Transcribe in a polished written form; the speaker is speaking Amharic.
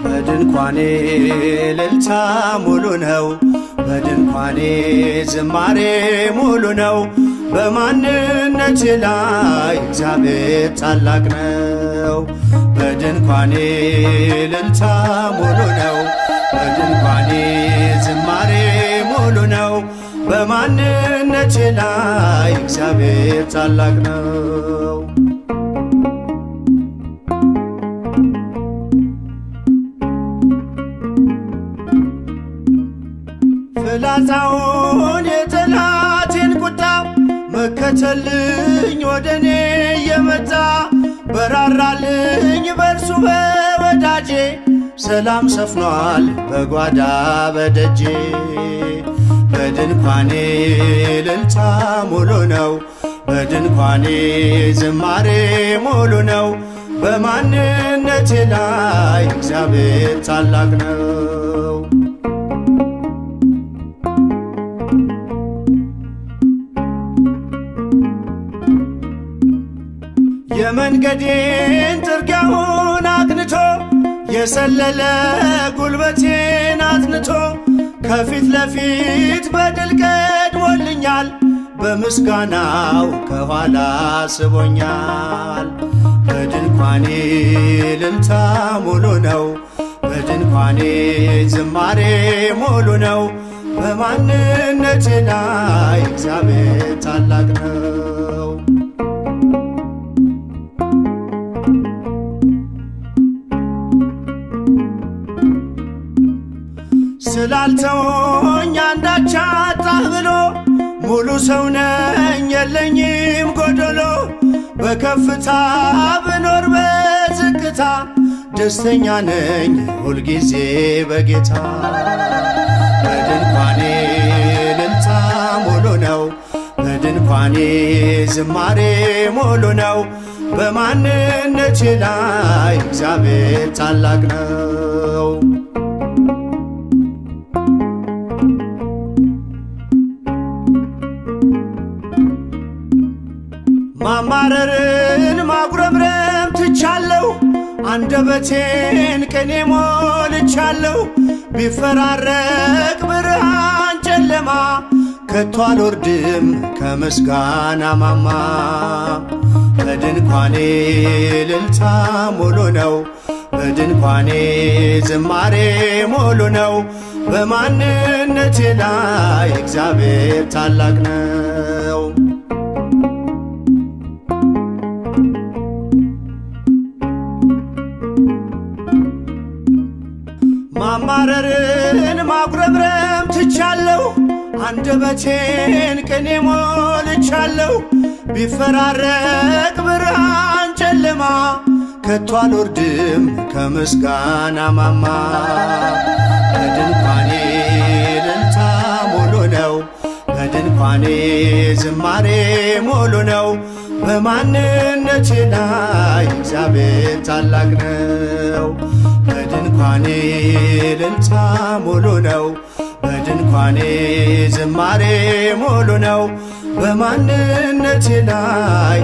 በድንኳኔ እልልታ ሙሉ ነው፣ በድንኳኔ ዝማሬ ሙሉ ነው። በማንነቴ ላይ እግዚአብሔር ታላቅ ነው። በድንኳኔ እልልታ ሙሉ ነው፣ በድንኳኔ ዝማሬ ሙሉ ነው። በማንነቴ ላይ እግዚአብሔር ታላቅ ነው። ፍላጻውን የጠላቴን ቁጣ መከተልኝ ወደኔ የመጣ በራራልኝ በርሱ በወዳጄ ሰላም ሰፍኗል በጓዳ በደጄ። በድንኳኔ እልልታ ሙሉ ነው፣ በድንኳኔ ዝማሬ ሙሉ ነው። በማንነቴ ላይ እግዚአብሔር ታላቅ ነው። የመንገዴን ጥርጊያውን አቅንቶ የሰለለ ጉልበቴን አጽንቶ ከፊት ለፊት በድል ቀድሞልኛል። በምስጋናው ከኋላ ስቦኛል። በድንኳኔ እልልታ ሙሉ ነው፣ በድንኳኔ ዝማሬ ሙሉ ነው። በማንነቴ ላይ እግዚአብሔር ታላቅ ነው። ስላልተወኝ አንዳች አጣህ ብሎ ሙሉ ሰው ነኝ የለኝም ጎደሎ። በከፍታ ብኖር በዝቅታ ደስተኛ ነኝ ሁልጊዜ በጌታ። በድንኳኔ እልልታ ሙሉ ነው፣ በድንኳኔ ዝማሬ ሙሉ ነው። በማንነቴ ላይ እግዚአብሔር ታላቅ ነው። ማማረርን ማጉረምረም ትቻለሁ፣ አንደበቴን ቅኔ ሞልቻለሁ። ቢፈራረቅ ብርሃን ጨለማ ከቶ አልወርድም ከምስጋና ማማ። በድንኳኔ እልልታ ሙሉ ነው፣ በድንኳኔ ዝማሬ ሙሉ ነው። በማንነቴ ላይ እግዚአብሔር ታላቅ ነው። ማማረርን ማጉረምረም ትቻለሁ፣ አንደበቴን ቅኔ ሞልቻለሁ። ቢፈራረቅ ብርሃን ጨለማ ከቶ አልወርድም ከምስጋና ማማ። በድንኳኔ እልልታ ሙሉ ነው፣ በድንኳኔ ዝማሬ ሙሉ ነው። በማንነቴ ላይ እግዚአብሔር ታላቅ ነው። በድንኳኔ እልልታ ሙሉ ነው፣ በድንኳኔ ዝማሬ ሙሉ ነው። በማንነቴ ላይ